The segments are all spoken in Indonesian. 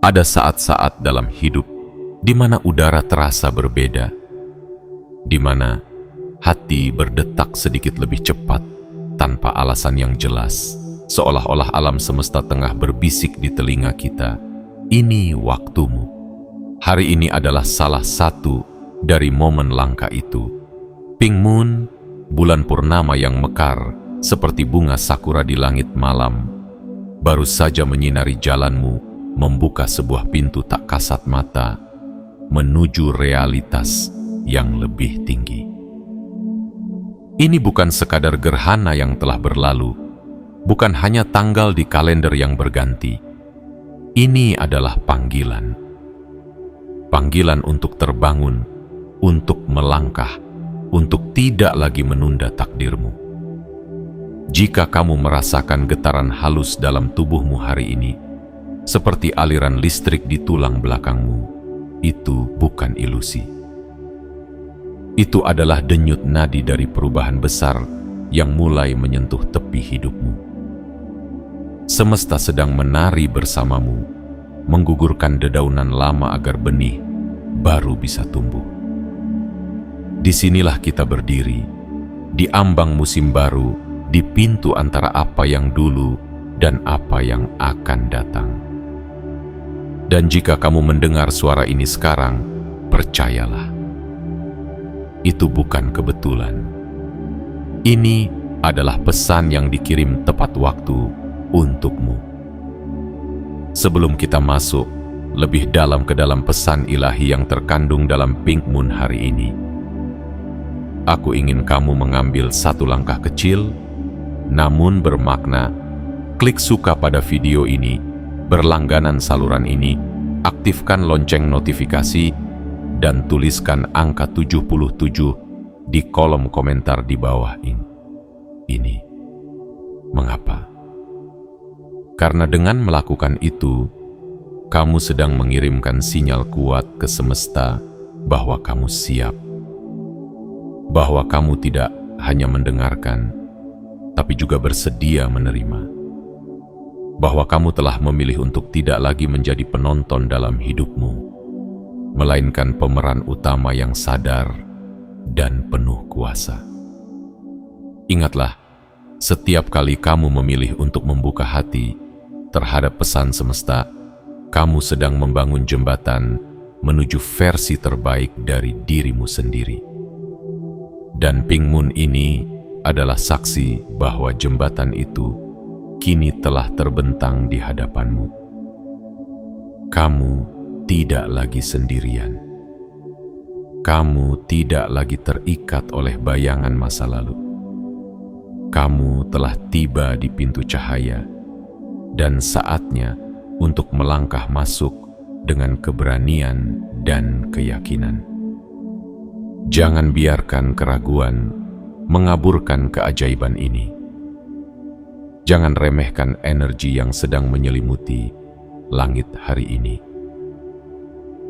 Ada saat-saat dalam hidup di mana udara terasa berbeda, di mana hati berdetak sedikit lebih cepat tanpa alasan yang jelas, seolah-olah alam semesta tengah berbisik di telinga kita, "Ini waktumu." Hari ini adalah salah satu dari momen langka itu. Pink Moon, bulan purnama yang mekar seperti bunga sakura di langit malam, baru saja menyinari jalanmu, membuka sebuah pintu tak kasat mata menuju realitas yang lebih tinggi. Ini bukan sekadar gerhana yang telah berlalu, bukan hanya tanggal di kalender yang berganti. Ini adalah panggilan. Panggilan untuk terbangun, untuk melangkah, untuk tidak lagi menunda takdirmu. Jika kamu merasakan getaran halus dalam tubuhmu hari ini, seperti aliran listrik di tulang belakangmu, itu bukan ilusi. Itu adalah denyut nadi dari perubahan besar yang mulai menyentuh tepi hidupmu. Semesta sedang menari bersamamu, menggugurkan dedaunan lama agar benih baru bisa tumbuh. Disinilah kita berdiri, di ambang musim baru, di pintu antara apa yang dulu dan apa yang akan datang. Dan jika kamu mendengar suara ini sekarang, percayalah, itu bukan kebetulan. Ini adalah pesan yang dikirim tepat waktu untukmu. Sebelum kita masuk lebih dalam ke dalam pesan ilahi yang terkandung dalam Pink Moon hari ini, aku ingin kamu mengambil satu langkah kecil, namun bermakna. Klik suka pada video ini, berlangganan saluran ini, aktifkan lonceng notifikasi, dan tuliskan angka 77 di kolom komentar di bawah ini. Mengapa? Karena dengan melakukan itu, kamu sedang mengirimkan sinyal kuat ke semesta bahwa kamu siap. Bahwa kamu tidak hanya mendengarkan, tapi juga bersedia menerima. Bahwa kamu telah memilih untuk tidak lagi menjadi penonton dalam hidupmu, melainkan pemeran utama yang sadar dan penuh kuasa. Ingatlah, setiap kali kamu memilih untuk membuka hati terhadap pesan semesta, kamu sedang membangun jembatan menuju versi terbaik dari dirimu sendiri. Dan Pink Moon ini adalah saksi bahwa jembatan itu kini telah terbentang di hadapanmu. Kamu tidak lagi sendirian. Kamu tidak lagi terikat oleh bayangan masa lalu. Kamu telah tiba di pintu cahaya, dan saatnya untuk melangkah masuk dengan keberanian dan keyakinan. Jangan biarkan keraguan mengaburkan keajaiban ini. Jangan remehkan energi yang sedang menyelimuti langit hari ini.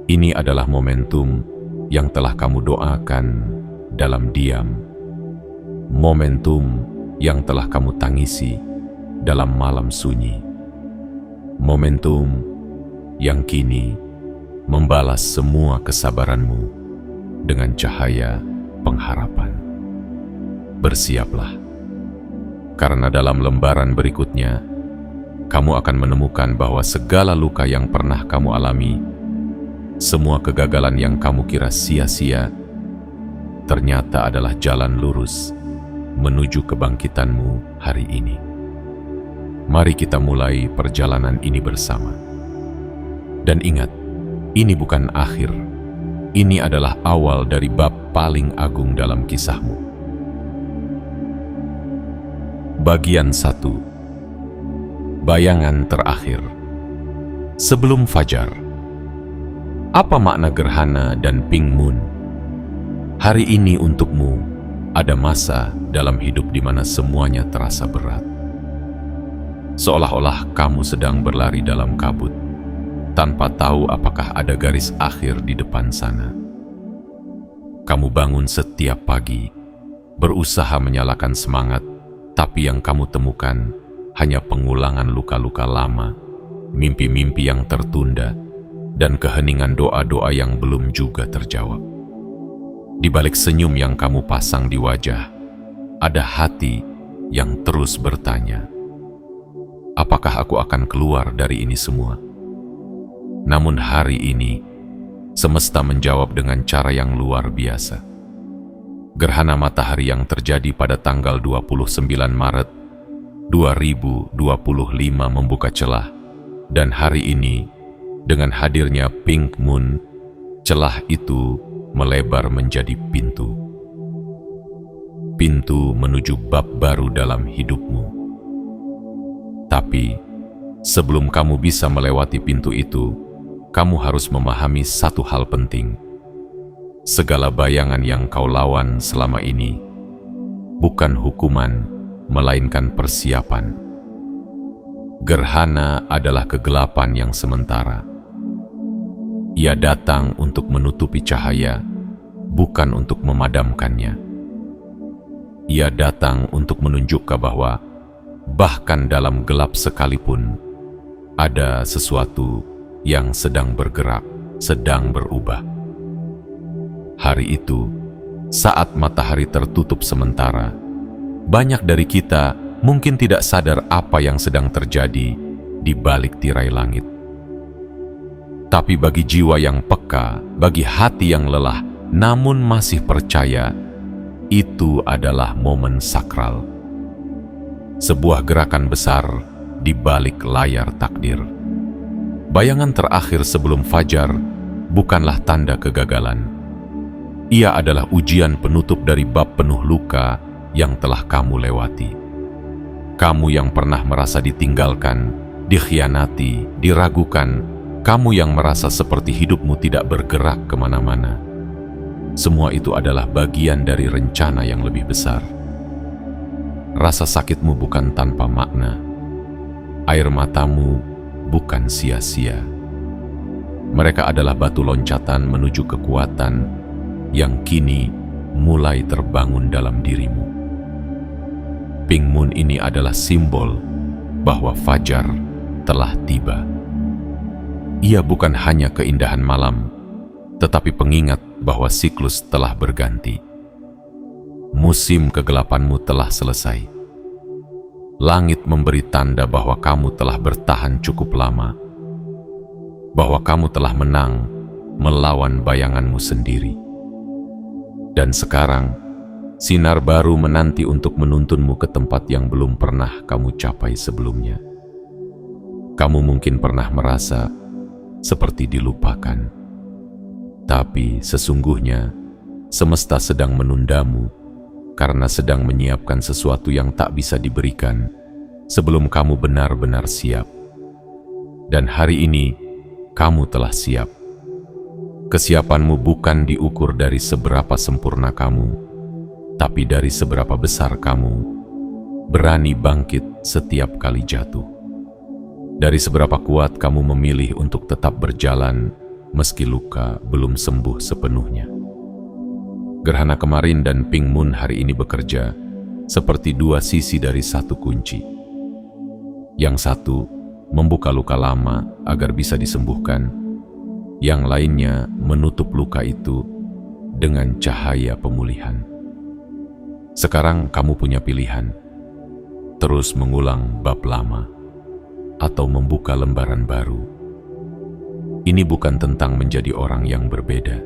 Ini adalah momentum yang telah kamu doakan dalam diam. Momentum yang telah kamu tangisi dalam malam sunyi. Momentum yang kini membalas semua kesabaranmu dengan cahaya pengharapan. Bersiaplah. Karena dalam lembaran berikutnya, kamu akan menemukan bahwa segala luka yang pernah kamu alami, semua kegagalan yang kamu kira sia-sia, ternyata adalah jalan lurus menuju kebangkitanmu hari ini. Mari kita mulai perjalanan ini bersama. Dan ingat, ini bukan akhir. Ini adalah awal dari bab paling agung dalam kisahmu. Bagian 1. Bayangan terakhir. Sebelum fajar. Apa makna gerhana dan Pink Moon? Hari ini untukmu ada masa dalam hidup di mana semuanya terasa berat. Seolah-olah kamu sedang berlari dalam kabut, tanpa tahu apakah ada garis akhir di depan sana. Kamu bangun setiap pagi, berusaha menyalakan semangat, tapi yang kamu temukan hanya pengulangan luka-luka lama, mimpi-mimpi yang tertunda, dan keheningan doa-doa yang belum juga terjawab. Di balik senyum yang kamu pasang di wajah, ada hati yang terus bertanya, apakah aku akan keluar dari ini semua? Namun hari ini, semesta menjawab dengan cara yang luar biasa. Gerhana matahari yang terjadi pada tanggal 29 Maret 2025 membuka celah, dan hari ini, dengan hadirnya pink moon, celah itu melebar menjadi pintu. Pintu menuju bab baru dalam hidupmu. Tapi, sebelum kamu bisa melewati pintu itu, kamu harus memahami satu hal penting. Segala bayangan yang kau lawan selama ini bukan hukuman, melainkan persiapan. Gerhana adalah kegelapan yang sementara. Ia datang untuk menutupi cahaya, bukan untuk memadamkannya. Ia datang untuk menunjukkan bahwa bahkan dalam gelap sekalipun, ada sesuatu yang sedang bergerak, sedang berubah. Hari itu, saat matahari tertutup sementara, banyak dari kita mungkin tidak sadar apa yang sedang terjadi di balik tirai langit. Tapi bagi jiwa yang peka, bagi hati yang lelah, namun masih percaya, itu adalah momen sakral. Sebuah gerakan besar di balik layar takdir. Bayangan terakhir sebelum fajar bukanlah tanda kegagalan. Ia adalah ujian penutup dari bab penuh luka yang telah kamu lewati. Kamu yang pernah merasa ditinggalkan, dikhianati, diragukan, kamu yang merasa seperti hidupmu tidak bergerak kemana-mana. Semua itu adalah bagian dari rencana yang lebih besar. Rasa sakitmu bukan tanpa makna. Air matamu bukan sia-sia. Mereka adalah batu loncatan menuju kekuatan yang kini mulai terbangun dalam dirimu. Pink moon ini adalah simbol bahwa fajar telah tiba. Ia bukan hanya keindahan malam, tetapi pengingat bahwa siklus telah berganti. Musim kegelapanmu telah selesai. Langit memberi tanda bahwa kamu telah bertahan cukup lama, bahwa kamu telah menang melawan bayanganmu sendiri. Dan sekarang, sinar baru menanti untuk menuntunmu ke tempat yang belum pernah kamu capai sebelumnya. Kamu mungkin pernah merasa seperti dilupakan. Tapi sesungguhnya, semesta sedang menundamu karena sedang menyiapkan sesuatu yang tak bisa diberikan sebelum kamu benar-benar siap. Dan hari ini, kamu telah siap. Kesiapanmu bukan diukur dari seberapa sempurna kamu, tapi dari seberapa besar kamu berani bangkit setiap kali jatuh. Dari seberapa kuat kamu memilih untuk tetap berjalan meski luka belum sembuh sepenuhnya. Gerhana kemarin dan pink moon hari ini bekerja seperti dua sisi dari satu kunci. Yang satu membuka luka lama agar bisa disembuhkan, yang lainnya menutup luka itu dengan cahaya pemulihan. Sekarang kamu punya pilihan, terus mengulang bab lama atau membuka lembaran baru. Ini bukan tentang menjadi orang yang berbeda.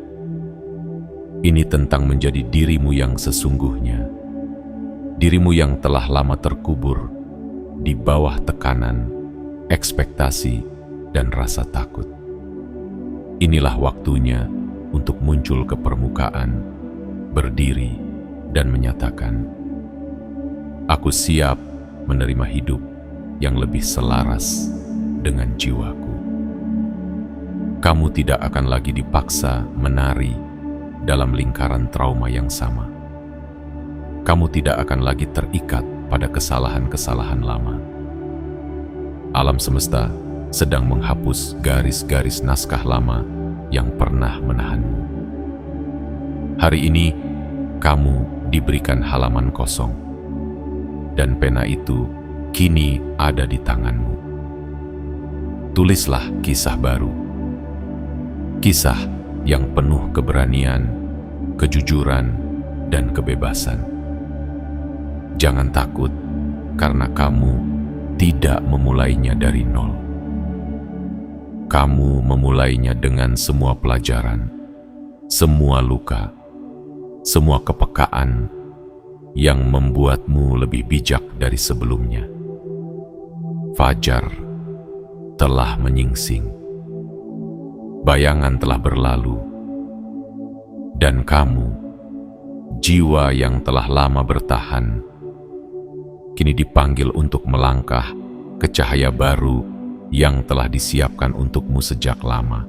Ini tentang menjadi dirimu yang sesungguhnya. Dirimu yang telah lama terkubur di bawah tekanan, ekspektasi, dan rasa takut. Inilah waktunya untuk muncul ke permukaan, berdiri, dan menyatakan, aku siap menerima hidup yang lebih selaras dengan jiwaku. Kamu tidak akan lagi dipaksa menari dalam lingkaran trauma yang sama. Kamu tidak akan lagi terikat pada kesalahan-kesalahan lama. Alam semesta sedang menghapus garis-garis naskah lama yang pernah menahanmu. Hari ini, kamu diberikan halaman kosong, dan pena itu kini ada di tanganmu. Tulislah kisah baru. Kisah yang penuh keberanian, kejujuran, dan kebebasan. Jangan takut, karena kamu tidak memulainya dari nol. Kamu memulainya dengan semua pelajaran, semua luka, semua kepekaan yang membuatmu lebih bijak dari sebelumnya. Fajar telah menyingsing, bayangan telah berlalu, dan kamu, jiwa yang telah lama bertahan, kini dipanggil untuk melangkah ke cahaya baru yang telah disiapkan untukmu sejak lama.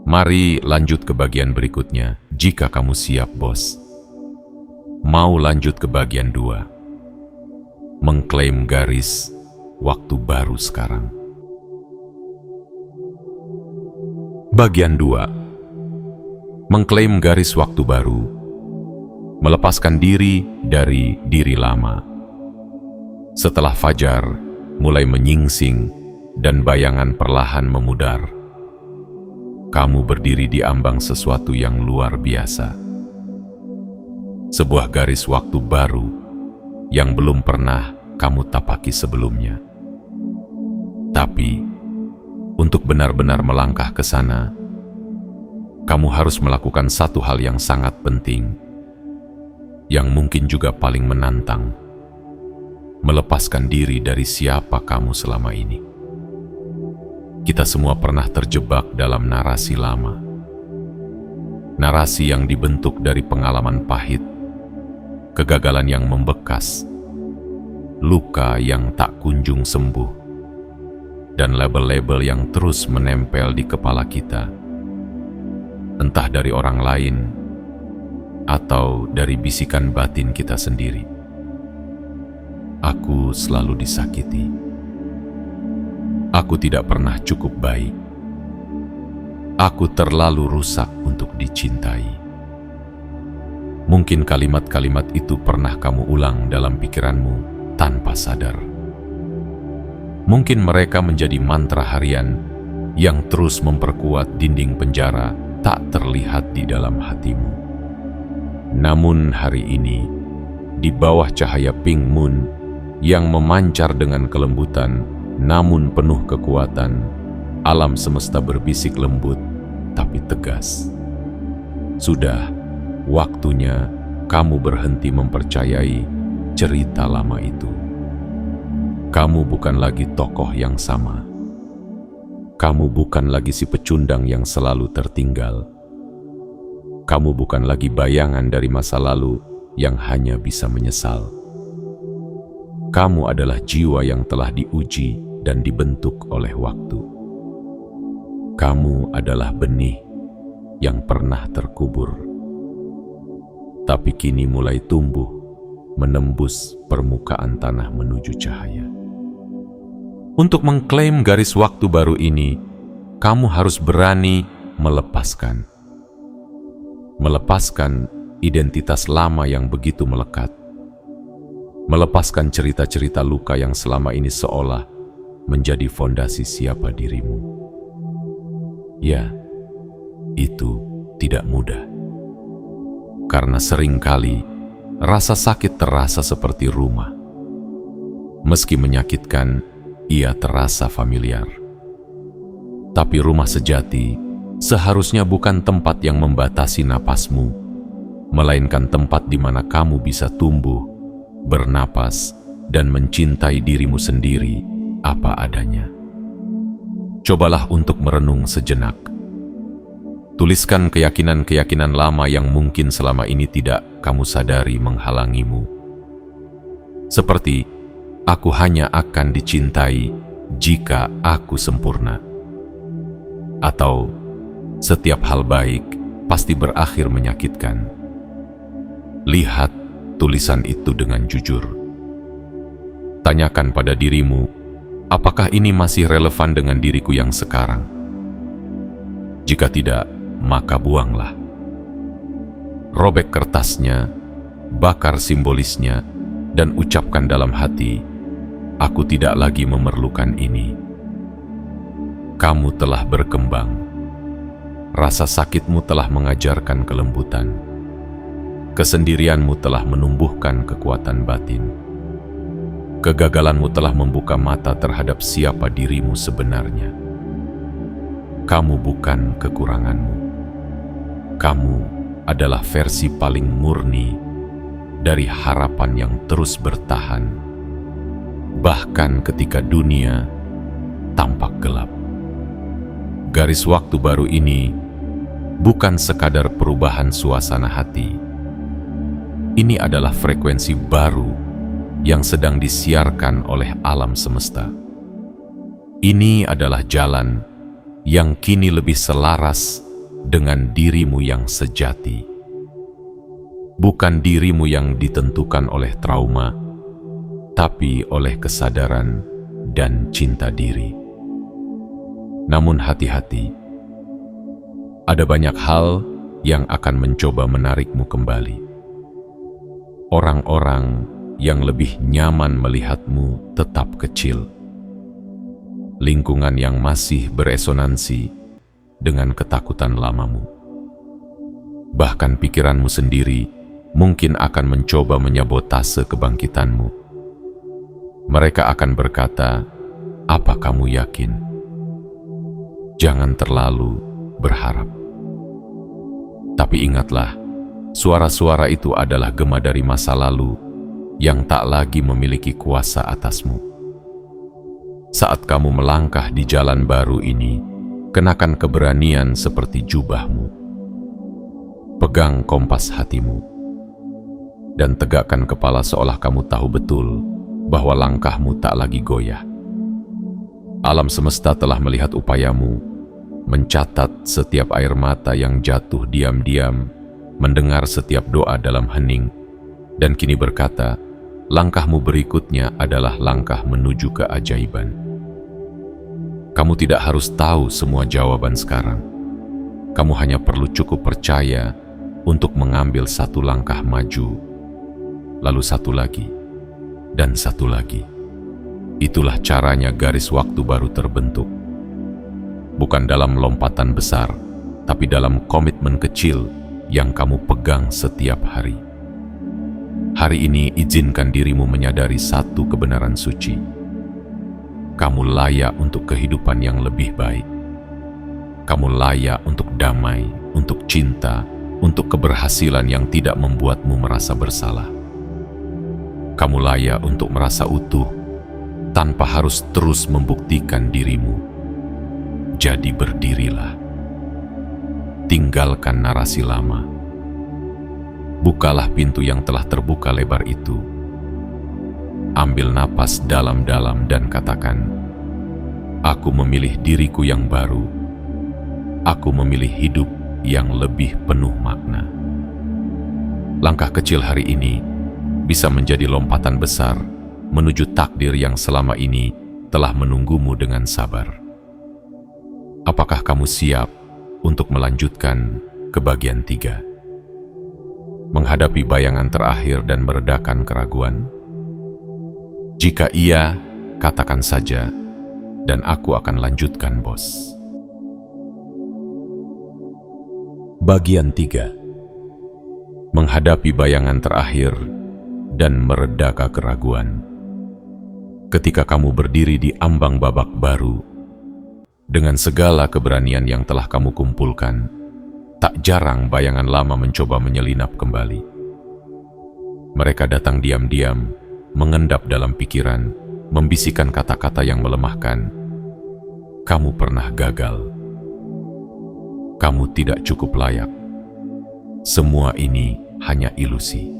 Mari lanjut ke bagian berikutnya jika kamu siap, bos. Mau lanjut ke bagian 2. Mengklaim garis waktu baru sekarang. Bagian 2. Mengklaim garis waktu baru. Melepaskan diri dari diri lama. Setelah fajar mulai menyingsing dan bayangan perlahan memudar, kamu berdiri di ambang sesuatu yang luar biasa. Sebuah garis waktu baru yang belum pernah kamu tapaki sebelumnya. Tapi, untuk benar-benar melangkah ke sana, kamu harus melakukan satu hal yang sangat penting, yang mungkin juga paling menantang: melepaskan diri dari siapa kamu selama ini. Kita semua pernah terjebak dalam narasi lama. Narasi yang dibentuk dari pengalaman pahit, kegagalan yang membekas, luka yang tak kunjung sembuh, dan label-label yang terus menempel di kepala kita, entah dari orang lain atau dari bisikan batin kita sendiri. Aku selalu disakiti. Aku tidak pernah cukup baik. Aku terlalu rusak untuk dicintai. Mungkin kalimat-kalimat itu pernah kamu ulang dalam pikiranmu tanpa sadar. Mungkin mereka menjadi mantra harian yang terus memperkuat dinding penjara tak terlihat di dalam hatimu. Namun hari ini, di bawah cahaya pink moon yang memancar dengan kelembutan namun penuh kekuatan, alam semesta berbisik lembut tapi tegas. Sudah waktunya kamu berhenti mempercayai cerita lama itu. Kamu bukan lagi tokoh yang sama. Kamu bukan lagi si pecundang yang selalu tertinggal. Kamu bukan lagi bayangan dari masa lalu yang hanya bisa menyesal. Kamu adalah jiwa yang telah diuji dan dibentuk oleh waktu. Kamu adalah benih yang pernah terkubur, tapi kini mulai tumbuh, menembus permukaan tanah menuju cahaya. Untuk mengklaim garis waktu baru ini, kamu harus berani melepaskan. Melepaskan identitas lama yang begitu melekat. Melepaskan cerita-cerita luka yang selama ini seolah menjadi fondasi siapa dirimu. Ya, itu tidak mudah. Karena seringkali rasa sakit terasa seperti rumah. Meski menyakitkan, ia terasa familiar. Tapi rumah sejati seharusnya bukan tempat yang membatasi napasmu, melainkan tempat di mana kamu bisa tumbuh, bernapas, dan mencintai dirimu sendiri apa adanya. Cobalah untuk merenung sejenak. Tuliskan keyakinan-keyakinan lama yang mungkin selama ini tidak kamu sadari menghalangimu. Seperti, aku hanya akan dicintai jika aku sempurna. Atau, setiap hal baik pasti berakhir menyakitkan. Lihat tulisan itu dengan jujur. Tanyakan pada dirimu, apakah ini masih relevan dengan diriku yang sekarang? Jika tidak, maka buanglah. Robek kertasnya, bakar simbolisnya, dan ucapkan dalam hati, aku tidak lagi memerlukan ini. Kamu telah berkembang. Rasa sakitmu telah mengajarkan kelembutan. Kesendirianmu telah menumbuhkan kekuatan batin. Kegagalanmu telah membuka mata terhadap siapa dirimu sebenarnya. Kamu bukan kekuranganmu. Kamu adalah versi paling murni dari harapan yang terus bertahan, bahkan ketika dunia tampak gelap. Garis waktu baru ini bukan sekadar perubahan suasana hati. Ini adalah frekuensi baru yang sedang disiarkan oleh alam semesta. Ini adalah jalan yang kini lebih selaras dengan dirimu yang sejati. Bukan dirimu yang ditentukan oleh trauma, tapi oleh kesadaran dan cinta diri. Namun hati-hati, ada banyak hal yang akan mencoba menarikmu kembali. Orang-orang yang lebih nyaman melihatmu tetap kecil. Lingkungan yang masih beresonansi dengan ketakutan lamamu. Bahkan pikiranmu sendiri mungkin akan mencoba menyabotase kebangkitanmu. Mereka akan berkata, "Apa kamu yakin?" Jangan terlalu berharap. Tapi ingatlah, suara-suara itu adalah gema dari masa lalu yang tak lagi memiliki kuasa atasmu. Saat kamu melangkah di jalan baru ini, kenakan keberanian seperti jubahmu. Pegang kompas hatimu dan tegakkan kepala seolah kamu tahu betul bahwa langkahmu tak lagi goyah. Alam semesta telah melihat upayamu, mencatat setiap air mata yang jatuh diam-diam, mendengar setiap doa dalam hening, dan kini berkata, langkahmu berikutnya adalah langkah menuju keajaiban. Kamu tidak harus tahu semua jawaban sekarang. Kamu hanya perlu cukup percaya untuk mengambil satu langkah maju, lalu satu lagi, dan satu lagi. Itulah caranya garis waktu baru terbentuk. Bukan dalam lompatan besar, tapi dalam komitmen kecil yang kamu pegang setiap hari. Hari ini izinkan dirimu menyadari satu kebenaran suci. Kamu layak untuk kehidupan yang lebih baik. Kamu layak untuk damai, untuk cinta, untuk keberhasilan yang tidak membuatmu merasa bersalah. Kamu layak untuk merasa utuh, tanpa harus terus membuktikan dirimu. Jadi berdirilah. Tinggalkan narasi lama. Bukalah pintu yang telah terbuka lebar itu. Ambil napas dalam-dalam dan katakan, "Aku memilih diriku yang baru. Aku memilih hidup yang lebih penuh makna." Langkah kecil hari ini bisa menjadi lompatan besar menuju takdir yang selama ini telah menunggumu dengan sabar. Apakah kamu siap untuk melanjutkan ke bagian 3? Menghadapi bayangan terakhir dan meredakan keraguan? Jika iya, katakan saja, dan aku akan lanjutkan, bos. Bagian 3. Menghadapi bayangan terakhir dan meredaka keraguan. Ketika kamu berdiri di ambang babak baru, dengan segala keberanian yang telah kamu kumpulkan, tak jarang bayangan lama mencoba menyelinap kembali. Mereka datang diam-diam, mengendap dalam pikiran, membisikkan kata-kata yang melemahkan. Kamu pernah gagal. Kamu tidak cukup layak. Semua ini hanya ilusi.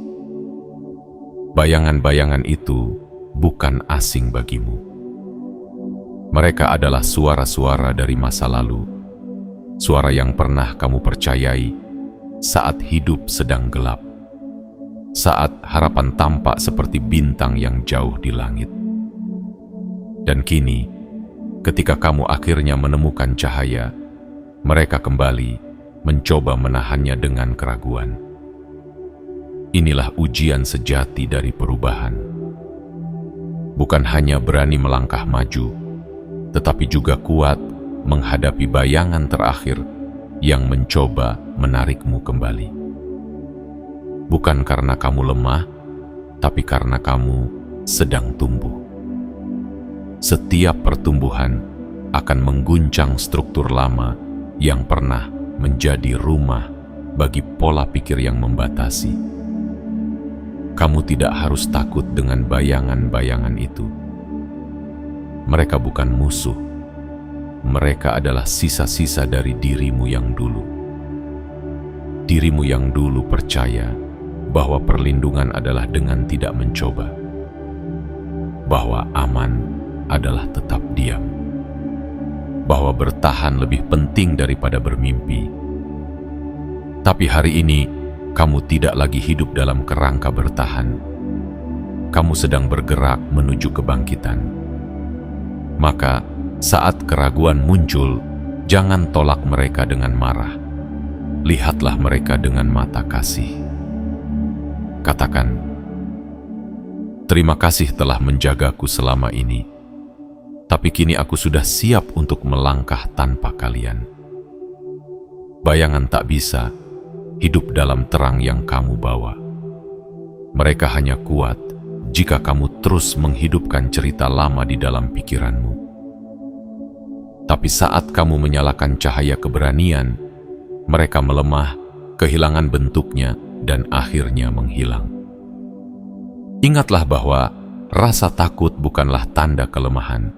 Bayangan-bayangan itu bukan asing bagimu. Mereka adalah suara-suara dari masa lalu, suara yang pernah kamu percayai saat hidup sedang gelap, saat harapan tampak seperti bintang yang jauh di langit. Dan kini, ketika kamu akhirnya menemukan cahaya, mereka kembali mencoba menahannya dengan keraguan. Inilah ujian sejati dari perubahan. Bukan hanya berani melangkah maju, tetapi juga kuat menghadapi bayangan terakhir yang mencoba menarikmu kembali. Bukan karena kamu lemah, tapi karena kamu sedang tumbuh. Setiap pertumbuhan akan mengguncang struktur lama yang pernah menjadi rumah bagi pola pikir yang membatasi. Kamu tidak harus takut dengan bayangan-bayangan itu. Mereka bukan musuh. Mereka adalah sisa-sisa dari dirimu yang dulu. Dirimu yang dulu percaya bahwa perlindungan adalah dengan tidak mencoba, bahwa aman adalah tetap diam, bahwa bertahan lebih penting daripada bermimpi. Tapi hari ini, kamu tidak lagi hidup dalam kerangka bertahan. Kamu sedang bergerak menuju kebangkitan. Maka, saat keraguan muncul, jangan tolak mereka dengan marah. Lihatlah mereka dengan mata kasih. Katakan, "Terima kasih telah menjagaku selama ini, tapi kini aku sudah siap untuk melangkah tanpa kalian." Bayangan tak bisa hidup dalam terang yang kamu bawa. Mereka hanya kuat jika kamu terus menghidupkan cerita lama di dalam pikiranmu. Tapi saat kamu menyalakan cahaya keberanian, mereka melemah, kehilangan bentuknya, dan akhirnya menghilang. Ingatlah bahwa rasa takut bukanlah tanda kelemahan.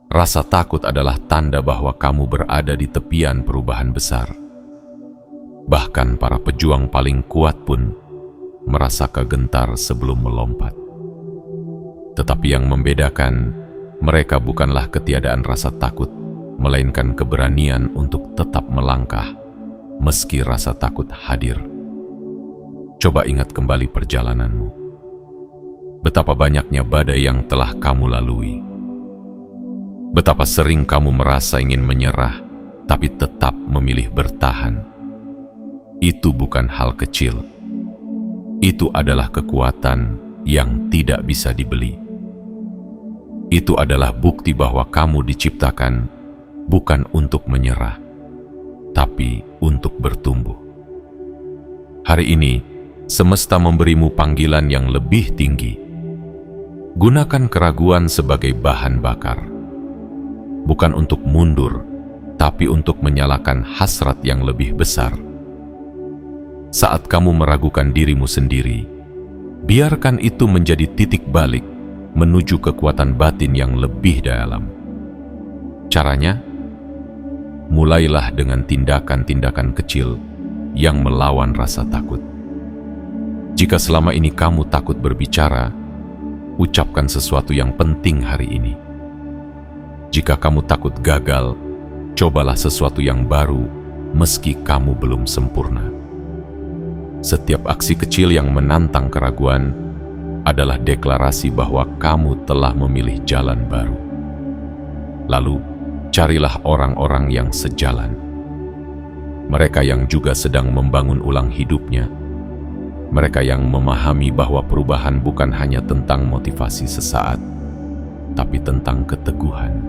Rasa takut adalah tanda bahwa kamu berada di tepian perubahan besar. Bahkan para pejuang paling kuat pun merasa kegentar sebelum melompat. Tetapi yang membedakan mereka bukanlah ketiadaan rasa takut, melainkan keberanian untuk tetap melangkah meski rasa takut hadir. Coba ingat kembali perjalananmu. Betapa banyaknya badai yang telah kamu lalui. Betapa sering kamu merasa ingin menyerah, tapi tetap memilih bertahan. Itu bukan hal kecil. Itu adalah kekuatan yang tidak bisa dibeli. Itu adalah bukti bahwa kamu diciptakan bukan untuk menyerah, tapi untuk bertumbuh. Hari ini, semesta memberimu panggilan yang lebih tinggi. Gunakan keraguan sebagai bahan bakar. Bukan untuk mundur, tapi untuk menyalakan hasrat yang lebih besar. Saat kamu meragukan dirimu sendiri, biarkan itu menjadi titik balik menuju kekuatan batin yang lebih dalam. Caranya, mulailah dengan tindakan-tindakan kecil yang melawan rasa takut. Jika selama ini kamu takut berbicara, ucapkan sesuatu yang penting hari ini. Jika kamu takut gagal, cobalah sesuatu yang baru meski kamu belum sempurna. Setiap aksi kecil yang menantang keraguan adalah deklarasi bahwa kamu telah memilih jalan baru. Lalu, carilah orang-orang yang sejalan. Mereka yang juga sedang membangun ulang hidupnya. Mereka yang memahami bahwa perubahan bukan hanya tentang motivasi sesaat, tapi tentang keteguhan.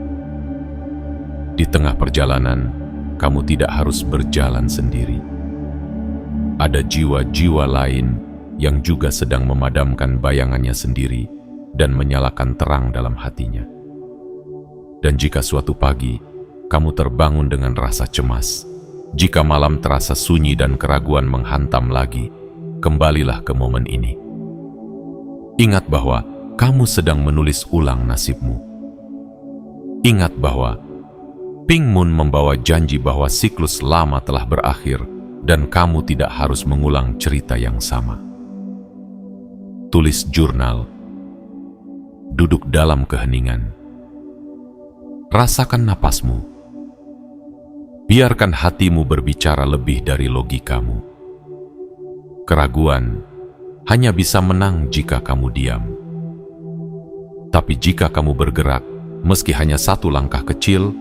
Di tengah perjalanan, kamu tidak harus berjalan sendiri. Ada jiwa-jiwa lain yang juga sedang memadamkan bayangannya sendiri dan menyalakan terang dalam hatinya. Dan jika suatu pagi kamu terbangun dengan rasa cemas, jika malam terasa sunyi dan keraguan menghantam lagi, kembalilah ke momen ini. Ingat bahwa kamu sedang menulis ulang nasibmu. Ingat bahwa Pink Moon membawa janji bahwa siklus lama telah berakhir dan kamu tidak harus mengulang cerita yang sama. Tulis jurnal, duduk dalam keheningan, rasakan napasmu, biarkan hatimu berbicara lebih dari logikamu. Keraguan hanya bisa menang jika kamu diam. Tapi jika kamu bergerak, meski hanya satu langkah kecil,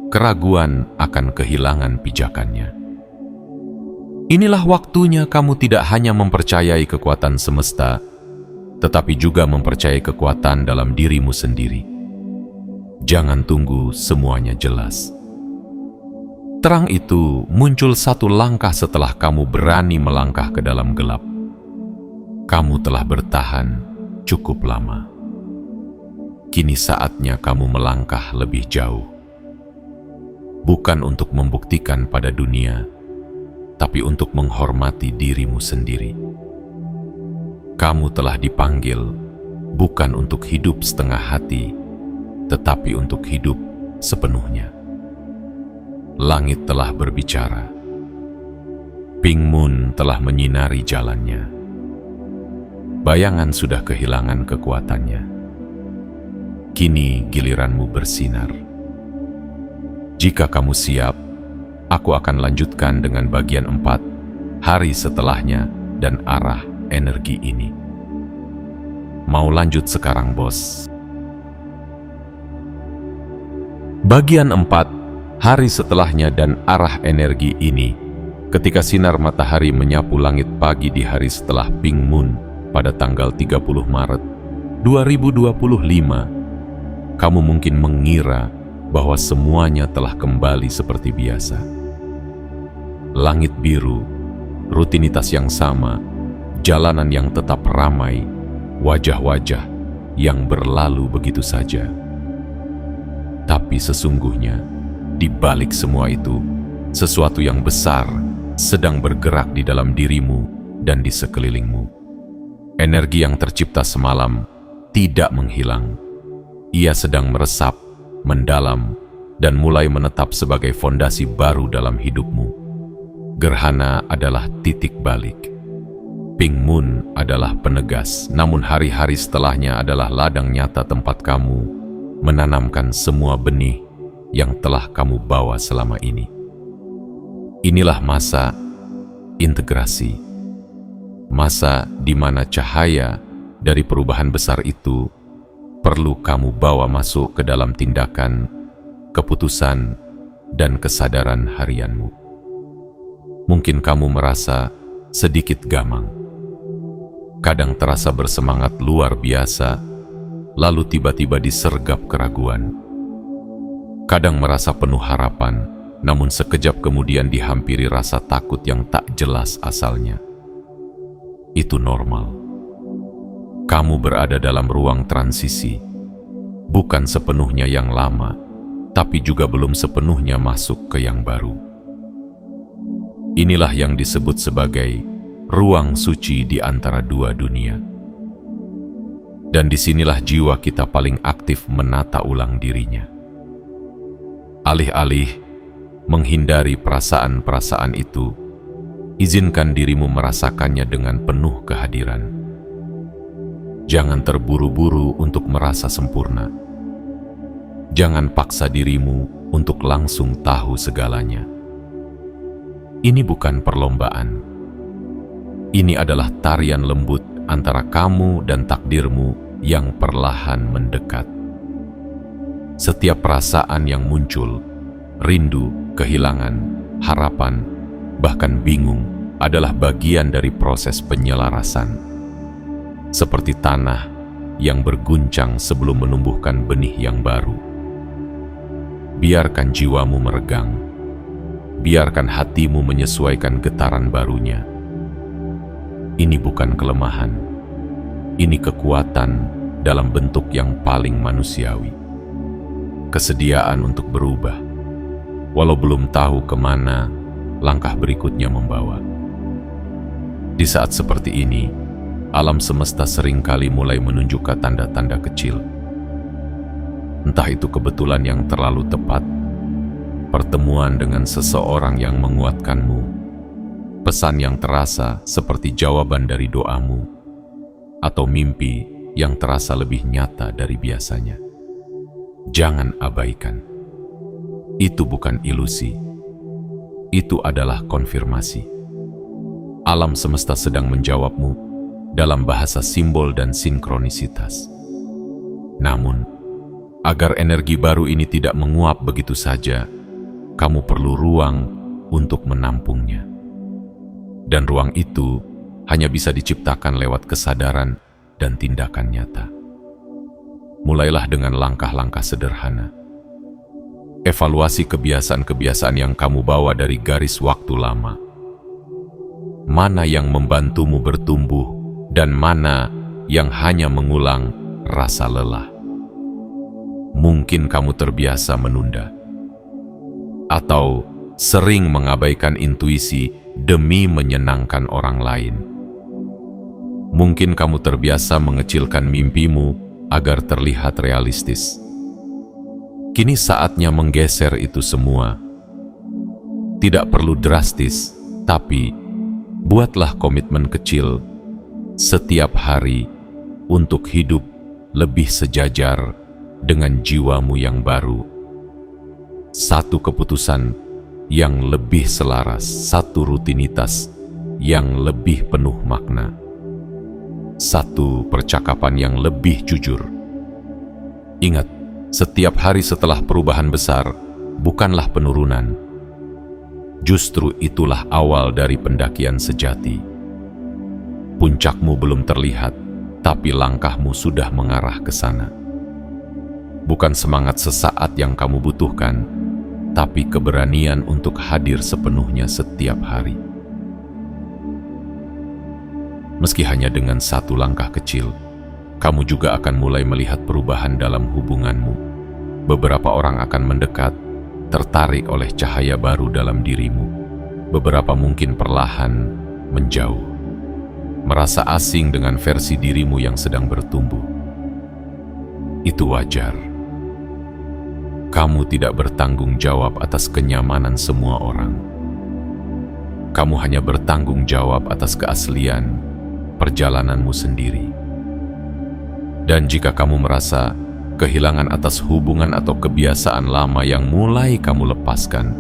keraguan akan kehilangan pijakannya. Inilah waktunya kamu tidak hanya mempercayai kekuatan semesta, tetapi juga mempercayai kekuatan dalam dirimu sendiri. Jangan tunggu semuanya jelas. Terang itu muncul satu langkah setelah kamu berani melangkah ke dalam gelap. Kamu telah bertahan cukup lama. Kini saatnya kamu melangkah lebih jauh. Bukan untuk membuktikan pada dunia, tapi untuk menghormati dirimu sendiri. Kamu telah dipanggil bukan untuk hidup setengah hati, tetapi untuk hidup sepenuhnya. Langit telah berbicara. Pink Moon telah menyinari jalannya. Bayangan sudah kehilangan kekuatannya. Kini giliranmu bersinar. Jika kamu siap, aku akan lanjutkan dengan bagian 4, hari setelahnya dan arah energi ini. Mau lanjut sekarang, bos? Bagian 4, hari setelahnya dan arah energi ini. Ketika sinar matahari menyapu langit pagi di hari setelah Pink Moon pada tanggal 30 Maret 2025, kamu mungkin mengira bahwa semuanya telah kembali seperti biasa. Langit biru, rutinitas yang sama, jalanan yang tetap ramai, wajah-wajah yang berlalu begitu saja. Tapi sesungguhnya, di balik semua itu, sesuatu yang besar sedang bergerak di dalam dirimu dan di sekelilingmu. Energi yang tercipta semalam tidak menghilang. Ia sedang meresap, mendalam, dan mulai menetap sebagai fondasi baru dalam hidupmu. Gerhana adalah titik balik. Pink Moon adalah penegas, namun hari-hari setelahnya adalah ladang nyata tempat kamu menanamkan semua benih yang telah kamu bawa selama ini. Inilah masa integrasi. Masa di mana cahaya dari perubahan besar itu perlu kamu bawa masuk ke dalam tindakan, keputusan, dan kesadaran harianmu. Mungkin kamu merasa sedikit gamang. Kadang terasa bersemangat luar biasa, lalu tiba-tiba disergap keraguan. Kadang merasa penuh harapan, namun sekejap kemudian dihampiri rasa takut yang tak jelas asalnya. Itu normal. Kamu berada dalam ruang transisi, bukan sepenuhnya yang lama, tapi juga belum sepenuhnya masuk ke yang baru. Inilah yang disebut sebagai ruang suci di antara dua dunia. Dan disinilah jiwa kita paling aktif menata ulang dirinya. Alih-alih menghindari perasaan-perasaan itu, izinkan dirimu merasakannya dengan penuh kehadiran. Jangan terburu-buru untuk merasa sempurna. Jangan paksa dirimu untuk langsung tahu segalanya. Ini bukan perlombaan. Ini adalah tarian lembut antara kamu dan takdirmu yang perlahan mendekat. Setiap perasaan yang muncul, rindu, kehilangan, harapan, bahkan bingung, adalah bagian dari proses penyelarasan. Seperti tanah yang berguncang sebelum menumbuhkan benih yang baru. Biarkan jiwamu meregang. Biarkan hatimu menyesuaikan getaran barunya. Ini bukan kelemahan. Ini kekuatan dalam bentuk yang paling manusiawi. Kesediaan untuk berubah, walau belum tahu kemana langkah berikutnya membawa. Di saat seperti ini, alam semesta seringkali mulai menunjukkan tanda-tanda kecil. Entah itu kebetulan yang terlalu tepat, pertemuan dengan seseorang yang menguatkanmu, pesan yang terasa seperti jawaban dari doamu, atau mimpi yang terasa lebih nyata dari biasanya. Jangan abaikan. Itu bukan ilusi. Itu adalah konfirmasi. Alam semesta sedang menjawabmu dalam bahasa simbol dan sinkronisitas. Namun, agar energi baru ini tidak menguap begitu saja, kamu perlu ruang untuk menampungnya. Dan ruang itu hanya bisa diciptakan lewat kesadaran dan tindakan nyata. Mulailah dengan langkah-langkah sederhana. Evaluasi kebiasaan-kebiasaan yang kamu bawa dari garis waktu lama. Mana yang membantumu bertumbuh dan mana yang hanya mengulang rasa lelah. Mungkin kamu terbiasa menunda atau sering mengabaikan intuisi demi menyenangkan orang lain. Mungkin kamu terbiasa mengecilkan mimpimu agar terlihat realistis. Kini saatnya menggeser itu semua. Tidak perlu drastis, tapi buatlah komitmen kecil setiap hari untuk hidup lebih sejajar dengan jiwamu yang baru. Satu keputusan yang lebih selaras, satu rutinitas yang lebih penuh makna, satu percakapan yang lebih jujur. Ingat, setiap hari setelah perubahan besar bukanlah penurunan. Justru itulah awal dari pendakian sejati. Puncakmu belum terlihat, tapi langkahmu sudah mengarah ke sana. Bukan semangat sesaat yang kamu butuhkan, tapi keberanian untuk hadir sepenuhnya setiap hari. Meski hanya dengan satu langkah kecil, kamu juga akan mulai melihat perubahan dalam hubunganmu. Beberapa orang akan mendekat, tertarik oleh cahaya baru dalam dirimu. Beberapa mungkin perlahan menjauh, merasa asing dengan versi dirimu yang sedang bertumbuh. Itu wajar. Kamu tidak bertanggung jawab atas kenyamanan semua orang. Kamu hanya bertanggung jawab atas keaslian perjalananmu sendiri. Dan jika kamu merasa kehilangan atas hubungan atau kebiasaan lama yang mulai kamu lepaskan,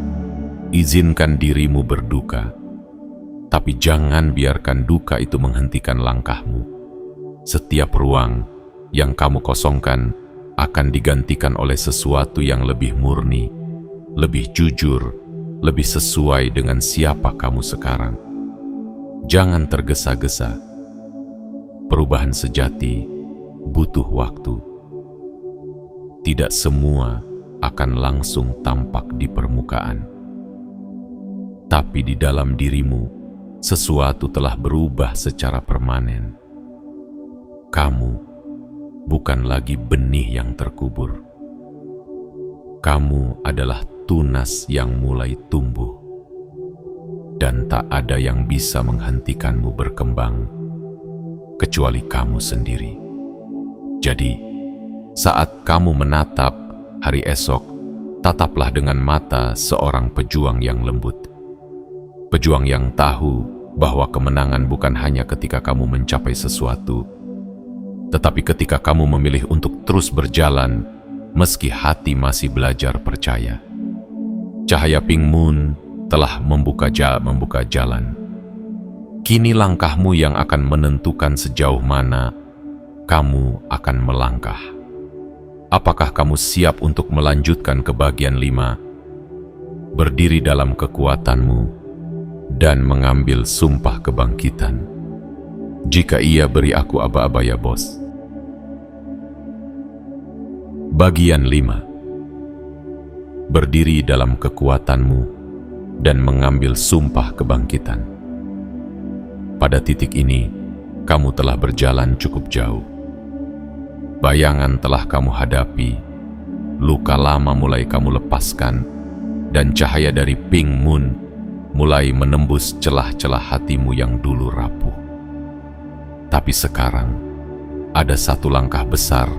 izinkan dirimu berduka. Tapi jangan biarkan duka itu menghentikan langkahmu. Setiap ruang yang kamu kosongkan akan digantikan oleh sesuatu yang lebih murni, lebih jujur, lebih sesuai dengan siapa kamu sekarang. Jangan tergesa-gesa. Perubahan sejati butuh waktu. Tidak semua akan langsung tampak di permukaan. Tapi di dalam dirimu, sesuatu telah berubah secara permanen. Kamu bukan lagi benih yang terkubur. Kamu adalah tunas yang mulai tumbuh. Dan tak ada yang bisa menghentikanmu berkembang, kecuali kamu sendiri. Jadi, saat kamu menatap hari esok, tataplah dengan mata seorang pejuang yang lembut. Pejuang yang tahu bahwa kemenangan bukan hanya ketika kamu mencapai sesuatu, tetapi ketika kamu memilih untuk terus berjalan, meski hati masih belajar percaya. Cahaya Pink Moon telah membuka jalan. Kini langkahmu yang akan menentukan sejauh mana kamu akan melangkah. Apakah kamu siap untuk melanjutkan ke bagian 5? Berdiri dalam kekuatanmu dan mengambil sumpah kebangkitan. Jika ia beri aku aba-aba ya bos. Bagian 5. Berdiri dalam kekuatanmu dan mengambil sumpah kebangkitan. Pada titik ini, kamu telah berjalan cukup jauh. Bayangan telah kamu hadapi, luka lama mulai kamu lepaskan, dan cahaya dari Pink Moon mulai menembus celah-celah hatimu yang dulu rapuh. Tapi sekarang, ada satu langkah besar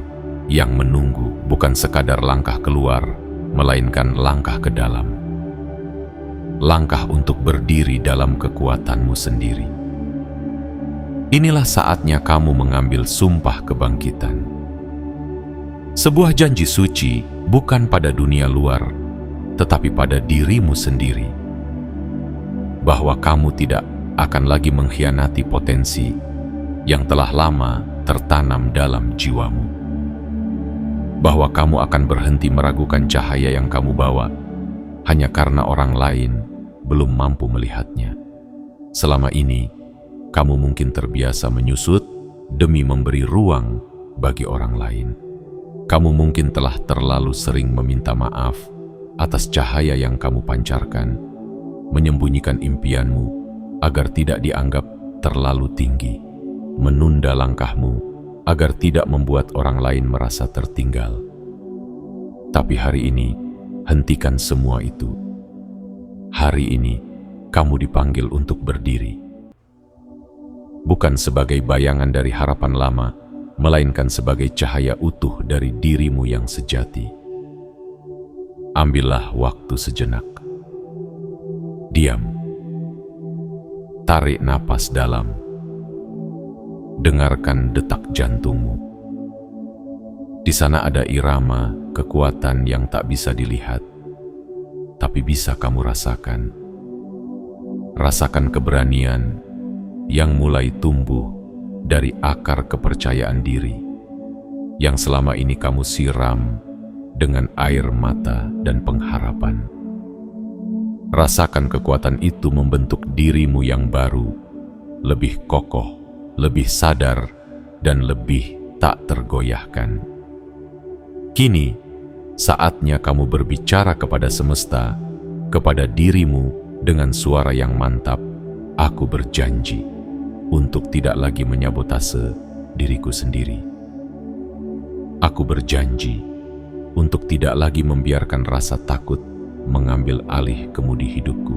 yang menunggu, bukan sekadar langkah keluar, melainkan langkah ke dalam. Langkah untuk berdiri dalam kekuatanmu sendiri. Inilah saatnya kamu mengambil sumpah kebangkitan. Sebuah janji suci bukan pada dunia luar, tetapi pada dirimu sendiri. Bahwa kamu tidak akan lagi mengkhianati potensi yang telah lama tertanam dalam jiwamu. Bahwa kamu akan berhenti meragukan cahaya yang kamu bawa hanya karena orang lain belum mampu melihatnya. Selama ini, kamu mungkin terbiasa menyusut demi memberi ruang bagi orang lain. Kamu mungkin telah terlalu sering meminta maaf atas cahaya yang kamu pancarkan, menyembunyikan impianmu agar tidak dianggap terlalu tinggi, menunda langkahmu agar tidak membuat orang lain merasa tertinggal. Tapi hari ini, hentikan semua itu. Hari ini, kamu dipanggil untuk berdiri. Bukan sebagai bayangan dari harapan lama, melainkan sebagai cahaya utuh dari dirimu yang sejati. Ambillah waktu sejenak. Diam. Tarik napas dalam. Dengarkan detak jantungmu. Di sana ada irama kekuatan yang tak bisa dilihat, tapi bisa kamu rasakan. Rasakan keberanian yang mulai tumbuh dari akar kepercayaan diri yang selama ini kamu siram dengan air mata dan pengharapan. Rasakan kekuatan itu membentuk dirimu yang baru, lebih kokoh, lebih sadar, dan lebih tak tergoyahkan. Kini, saatnya kamu berbicara kepada semesta, kepada dirimu dengan suara yang mantap. Aku berjanji untuk tidak lagi menyabotase diriku sendiri. Aku berjanji untuk tidak lagi membiarkan rasa takut mengambil alih kemudi hidupku.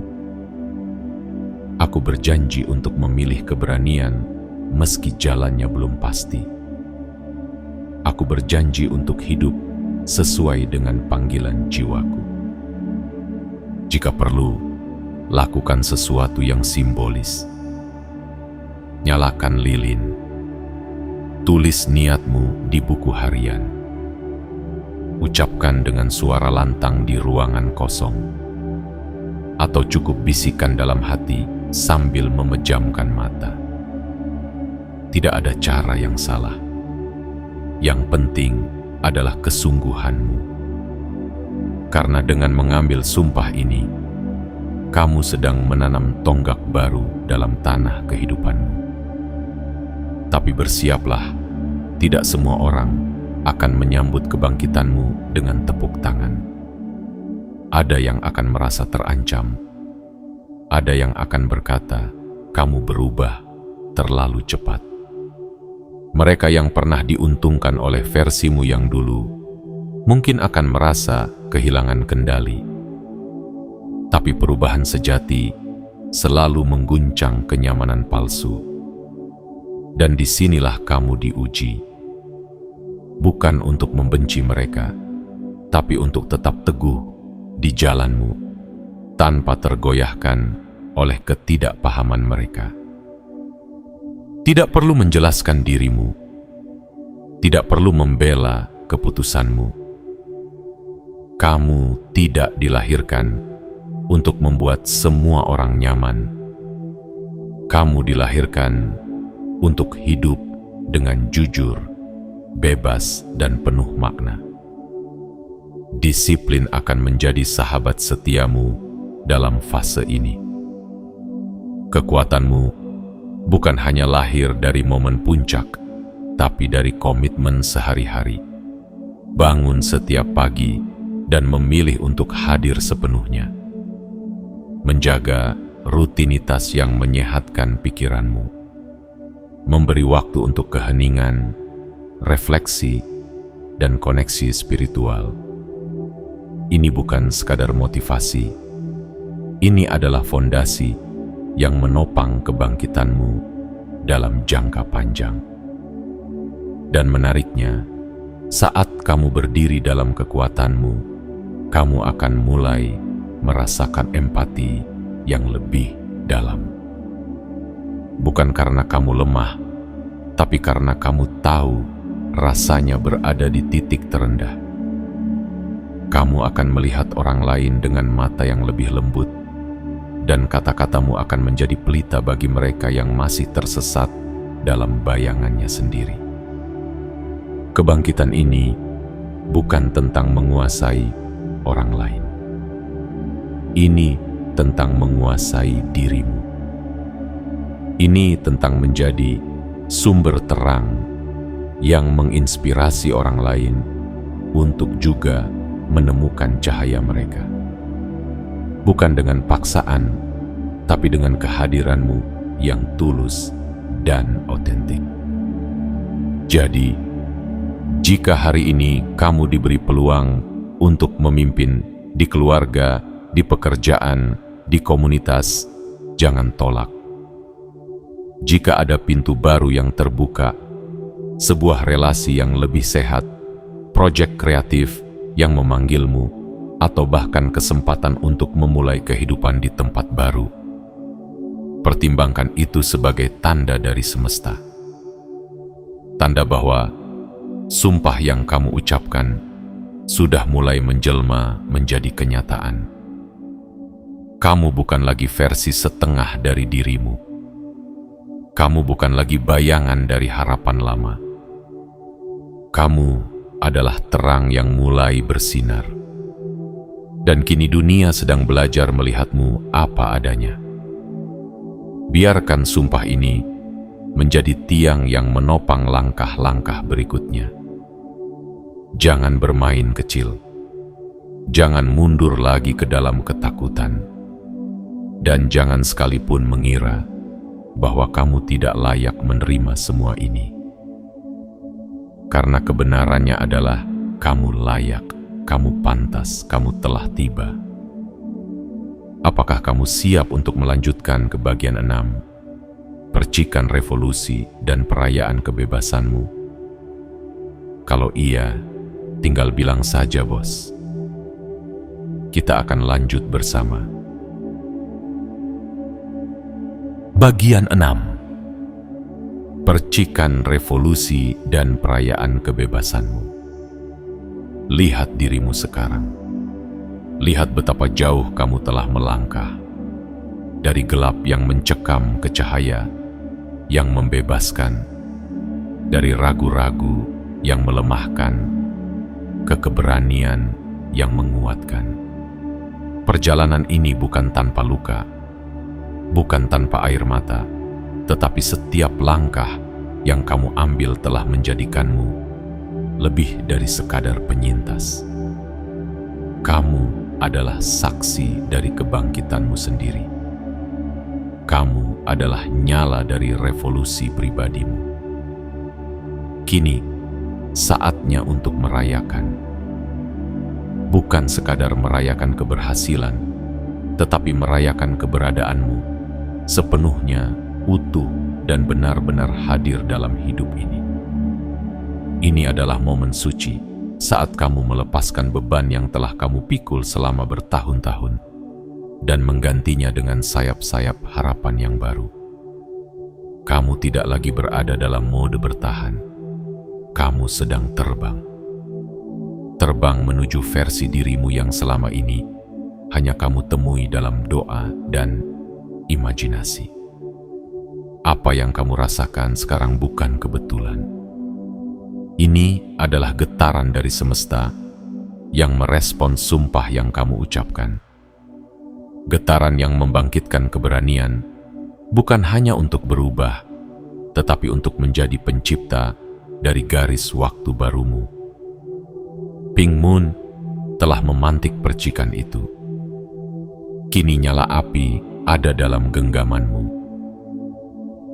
Aku berjanji untuk memilih keberanian meski jalannya belum pasti. Aku berjanji untuk hidup sesuai dengan panggilan jiwaku. Jika perlu, lakukan sesuatu yang simbolis. Nyalakan lilin. Tulis niatmu di buku harian. Ucapkan dengan suara lantang di ruangan kosong. Atau cukup bisikan dalam hati sambil memejamkan mata. Tidak ada cara yang salah. Yang penting adalah kesungguhanmu. Karena dengan mengambil sumpah ini, kamu sedang menanam tonggak baru dalam tanah kehidupanmu. Tapi bersiaplah, tidak semua orang akan menyambut kebangkitanmu dengan tepuk tangan. Ada yang akan merasa terancam. Ada yang akan berkata, kamu berubah terlalu cepat. Mereka yang pernah diuntungkan oleh versimu yang dulu mungkin akan merasa kehilangan kendali. Tapi perubahan sejati selalu mengguncang kenyamanan palsu. Dan disinilah kamu diuji. Bukan untuk membenci mereka, tapi untuk tetap teguh di jalanmu tanpa tergoyahkan oleh ketidakpahaman mereka. Tidak perlu menjelaskan dirimu, tidak perlu membela keputusanmu. Kamu tidak dilahirkan untuk membuat semua orang nyaman. Kamu dilahirkan untuk hidup dengan jujur, bebas, dan penuh makna. Disiplin akan menjadi sahabat setiamu dalam fase ini. Kekuatanmu bukan hanya lahir dari momen puncak, tapi dari komitmen sehari-hari. Bangun setiap pagi dan memilih untuk hadir sepenuhnya. Menjaga rutinitas yang menyehatkan pikiranmu. Memberi waktu untuk keheningan, refleksi, dan koneksi spiritual. Ini bukan sekadar motivasi. Ini adalah fondasi yang menopang kebangkitanmu dalam jangka panjang. Dan menariknya, saat kamu berdiri dalam kekuatanmu, kamu akan mulai merasakan empati yang lebih dalam. Bukan karena kamu lemah, tapi karena kamu tahu rasanya berada di titik terendah. Kamu akan melihat orang lain dengan mata yang lebih lembut, dan kata-katamu akan menjadi pelita bagi mereka yang masih tersesat dalam bayangannya sendiri. Kebangkitan ini bukan tentang menguasai orang lain. Ini tentang menguasai dirimu. Ini tentang menjadi sumber terang yang menginspirasi orang lain untuk juga menemukan cahaya mereka. bukan dengan paksaan, tapi dengan kehadiranmu yang tulus dan otentik. Jadi, jika hari ini kamu diberi peluang untuk memimpin di keluarga, di pekerjaan, di komunitas, jangan tolak. Jika ada pintu baru yang terbuka, sebuah relasi yang lebih sehat, proyek kreatif yang memanggilmu, atau bahkan kesempatan untuk memulai kehidupan di tempat baru, pertimbangkan itu sebagai tanda dari semesta. Tanda bahwa sumpah yang kamu ucapkan sudah mulai menjelma menjadi kenyataan. Kamu bukan lagi versi setengah dari dirimu. Kamu bukan lagi bayangan dari harapan lama. Kamu adalah terang yang mulai bersinar. Dan kini dunia sedang belajar melihatmu apa adanya. Biarkan sumpah ini menjadi tiang yang menopang langkah-langkah berikutnya. Jangan bermain kecil. Jangan mundur lagi ke dalam ketakutan. Dan jangan sekalipun mengira bahwa kamu tidak layak menerima semua ini. Karena kebenarannya adalah kamu layak, kamu pantas, kamu telah tiba. Apakah kamu siap untuk melanjutkan ke bagian 6, percikan revolusi dan perayaan kebebasanmu? Kalau iya, tinggal bilang saja, bos. Kita akan lanjut bersama. Bagian 6. Percikan revolusi dan perayaan kebebasanmu. Lihat dirimu sekarang. Lihat betapa jauh kamu telah melangkah. Dari gelap yang mencekam ke cahaya yang membebaskan. Dari ragu-ragu yang melemahkan ke keberanian yang menguatkan. Perjalanan ini bukan tanpa luka, bukan tanpa air mata, tetapi setiap langkah yang kamu ambil telah menjadikanmu lebih dari sekadar penyintas. Kamu adalah saksi dari kebangkitanmu sendiri. Kamu adalah nyala dari revolusi pribadimu. Kini, saatnya untuk merayakan. Bukan sekadar merayakan keberhasilan, tetapi merayakan keberadaanmu sepenuhnya utuh dan benar-benar hadir dalam hidup ini. Ini adalah momen suci saat kamu melepaskan beban yang telah kamu pikul selama bertahun-tahun dan menggantinya dengan sayap-sayap harapan yang baru. Kamu tidak lagi berada dalam mode bertahan. Kamu sedang terbang. Terbang menuju versi dirimu yang selama ini hanya kamu temui dalam doa dan imajinasi. Apa yang kamu rasakan sekarang bukan kebetulan. Ini adalah getaran dari semesta yang merespons sumpah yang kamu ucapkan. Getaran yang membangkitkan keberanian bukan hanya untuk berubah, tetapi untuk menjadi pencipta dari garis waktu barumu. Pink Moon telah memantik percikan itu. Kini nyala api ada dalam genggamanmu.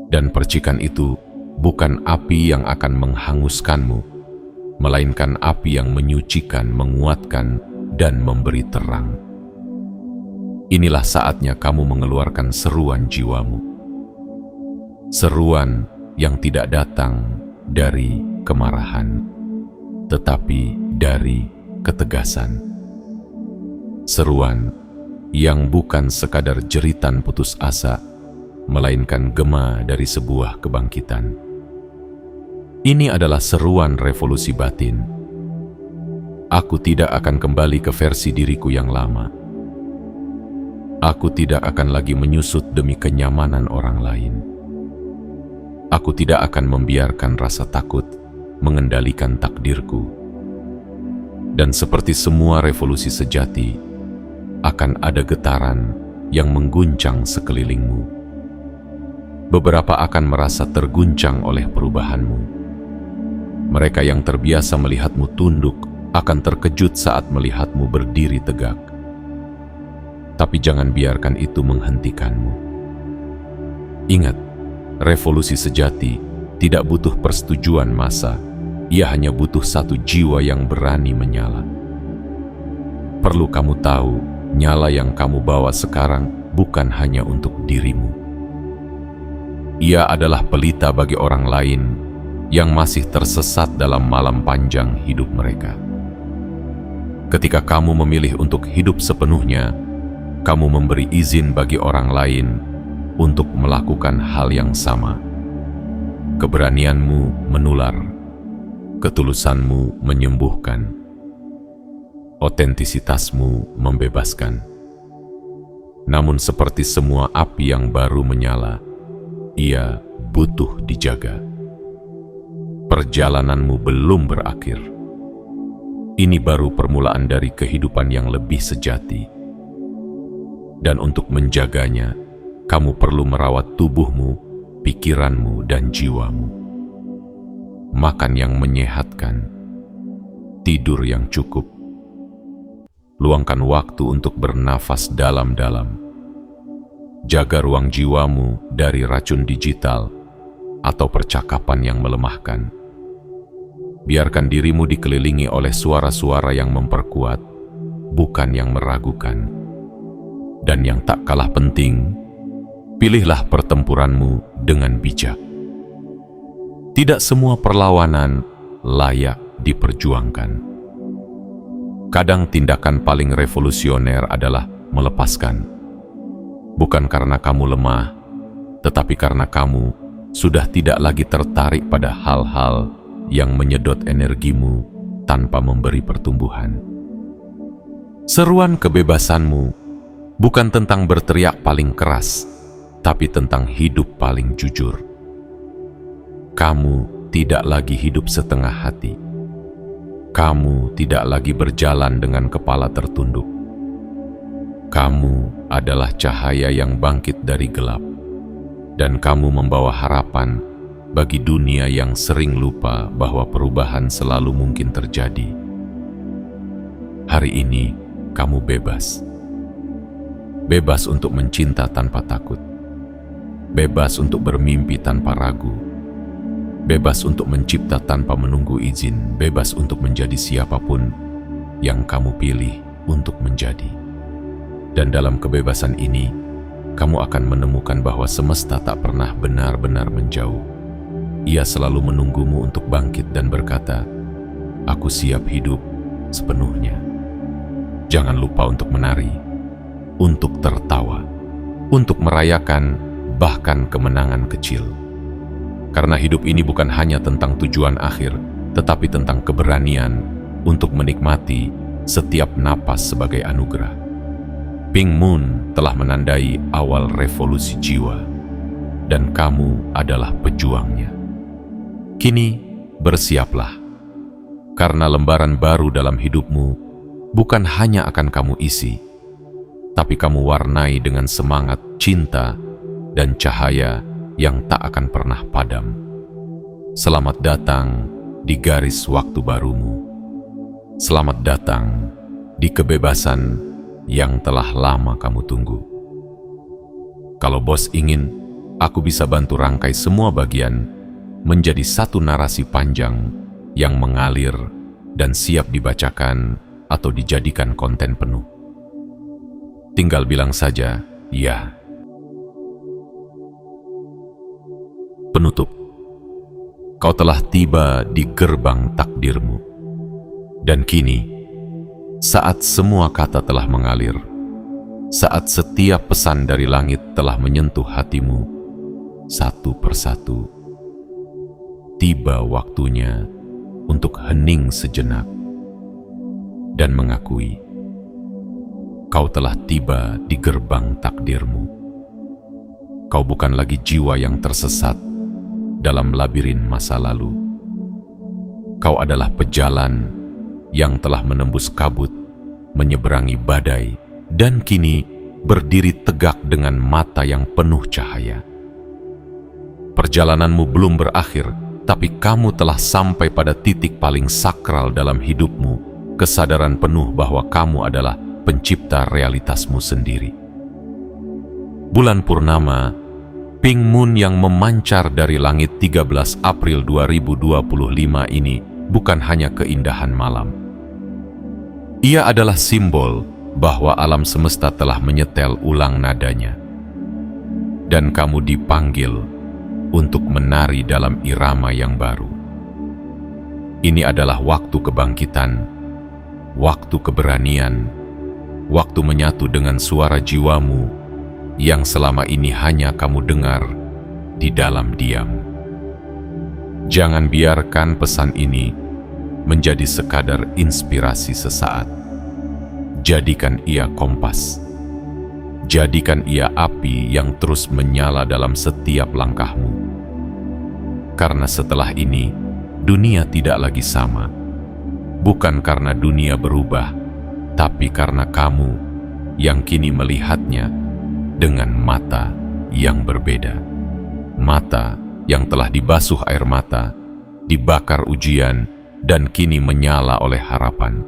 Dan percikan itu bukan api yang akan menghanguskanmu, melainkan api yang menyucikan, menguatkan, dan memberi terang. Inilah saatnya kamu mengeluarkan seruan jiwamu. Seruan yang tidak datang dari kemarahan, tetapi dari ketegasan. Seruan yang bukan sekadar jeritan putus asa, melainkan gema dari sebuah kebangkitan. Ini adalah seruan revolusi batin. Aku tidak akan kembali ke versi diriku yang lama. Aku tidak akan lagi menyusut demi kenyamanan orang lain. Aku tidak akan membiarkan rasa takut mengendalikan takdirku. Dan seperti semua revolusi sejati, akan ada getaran yang mengguncang sekelilingmu. Beberapa akan merasa terguncang oleh perubahanmu. Mereka yang terbiasa melihatmu tunduk akan terkejut saat melihatmu berdiri tegak. tapi jangan biarkan itu menghentikanmu. Ingat, revolusi sejati tidak butuh persetujuan massa, ia hanya butuh satu jiwa yang berani menyala. Perlu kamu tahu, nyala yang kamu bawa sekarang bukan hanya untuk dirimu. Ia adalah pelita bagi orang lain yang masih tersesat dalam malam panjang hidup mereka. Ketika kamu memilih untuk hidup sepenuhnya, kamu memberi izin bagi orang lain untuk melakukan hal yang sama. Keberanianmu menular, ketulusanmu menyembuhkan, otentisitasmu membebaskan. Namun seperti semua api yang baru menyala, ia butuh dijaga. Perjalananmu belum berakhir. Ini baru permulaan dari kehidupan yang lebih sejati. Dan untuk menjaganya, kamu perlu merawat tubuhmu, pikiranmu, dan jiwamu. Makan yang menyehatkan, tidur yang cukup, luangkan waktu untuk bernafas dalam-dalam. Jaga ruang jiwamu dari racun digital atau percakapan yang melemahkan. Biarkan dirimu dikelilingi oleh suara-suara yang memperkuat, bukan yang meragukan. Dan yang tak kalah penting, pilihlah pertempuranmu dengan bijak. Tidak semua perlawanan layak diperjuangkan. Kadang tindakan paling revolusioner adalah melepaskan. Bukan karena kamu lemah, tetapi karena kamu sudah tidak lagi tertarik pada hal-hal yang menyedot energimu tanpa memberi pertumbuhan. Seruan kebebasanmu bukan tentang berteriak paling keras, tapi tentang hidup paling jujur. Kamu tidak lagi hidup setengah hati. Kamu tidak lagi berjalan dengan kepala tertunduk. Kamu adalah cahaya yang bangkit dari gelap, dan kamu membawa harapan bagi dunia yang sering lupa bahwa perubahan selalu mungkin terjadi. Hari ini, kamu bebas. Bebas untuk mencinta tanpa takut. Bebas untuk bermimpi tanpa ragu. Bebas untuk mencipta tanpa menunggu izin. Bebas untuk menjadi siapapun yang kamu pilih untuk menjadi. Dan dalam kebebasan ini, kamu akan menemukan bahwa semesta tak pernah benar-benar menjauh. Ia selalu menunggumu untuk bangkit dan berkata, "Aku siap hidup sepenuhnya." Jangan lupa untuk menari, untuk tertawa, untuk merayakan bahkan kemenangan kecil. Karena hidup ini bukan hanya tentang tujuan akhir, tetapi tentang keberanian untuk menikmati setiap napas sebagai anugerah. Pink Moon telah menandai awal revolusi jiwa, dan kamu adalah pejuangnya. Kini bersiaplah, karena lembaran baru dalam hidupmu bukan hanya akan kamu isi, tapi kamu warnai dengan semangat, cinta, dan cahaya yang tak akan pernah padam. Selamat datang di garis waktu barumu. Selamat datang di kebebasan yang telah lama kamu tunggu. Kalau bos ingin, aku bisa bantu rangkai semua bagian menjadi satu narasi panjang yang mengalir dan siap dibacakan atau dijadikan konten penuh. Tinggal bilang saja, ya. Penutup. Kau telah tiba di gerbang takdirmu. Dan kini, saat semua kata telah mengalir, saat setiap pesan dari langit telah menyentuh hatimu, satu persatu, tiba waktunya untuk hening sejenak dan mengakui kau telah tiba di gerbang takdirmu. Kau bukan lagi jiwa yang tersesat dalam labirin masa lalu. Kau adalah pejalan yang telah menembus kabut, menyeberangi badai, dan kini berdiri tegak dengan mata yang penuh cahaya. Perjalananmu belum berakhir, tapi kamu telah sampai pada titik paling sakral dalam hidupmu, kesadaran penuh bahwa kamu adalah pencipta realitasmu sendiri. Bulan purnama, Pink Moon yang memancar dari langit 13 April 2025 ini bukan hanya keindahan malam. Ia adalah simbol bahwa alam semesta telah menyetel ulang nadanya. Dan kamu dipanggil untuk menari dalam irama yang baru. Ini adalah waktu kebangkitan, waktu keberanian, waktu menyatu dengan suara jiwamu yang selama ini hanya kamu dengar di dalam diam. Jangan biarkan pesan ini menjadi sekadar inspirasi sesaat. Jadikan ia kompas. Jadikan ia api yang terus menyala dalam setiap langkahmu. Karena setelah ini, dunia tidak lagi sama. Bukan karena dunia berubah, tapi karena kamu yang kini melihatnya dengan mata yang berbeda. Mata yang telah dibasuh air mata, dibakar ujian, dan kini menyala oleh harapan.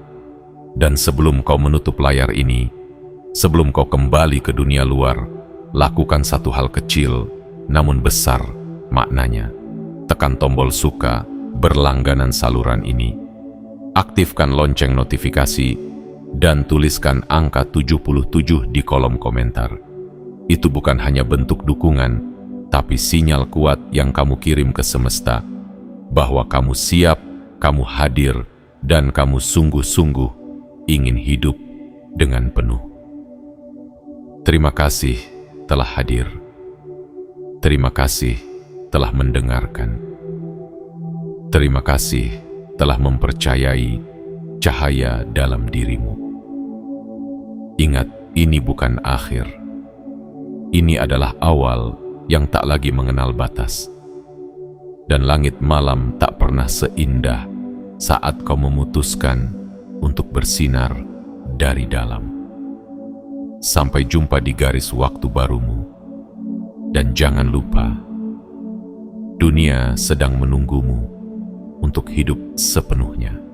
Dan sebelum kau menutup layar ini, sebelum kau kembali ke dunia luar, lakukan satu hal kecil namun besar maknanya. Tekan tombol suka berlangganan saluran ini. Aktifkan lonceng notifikasi dan tuliskan angka 77 di kolom komentar. Itu bukan hanya bentuk dukungan, tapi sinyal kuat yang kamu kirim ke semesta bahwa kamu siap, kamu hadir, dan kamu sungguh-sungguh ingin hidup dengan penuh. Terima kasih telah hadir. Terima kasih telah mendengarkan. Terima kasih telah mempercayai cahaya dalam dirimu. Ingat, ini bukan akhir. Ini adalah awal yang tak lagi mengenal batas. Dan langit malam tak pernah seindah saat kau memutuskan untuk bersinar dari dalam. Sampai jumpa di garis waktu barumu. Dan jangan lupa, dunia sedang menunggumu untuk hidup sepenuhnya.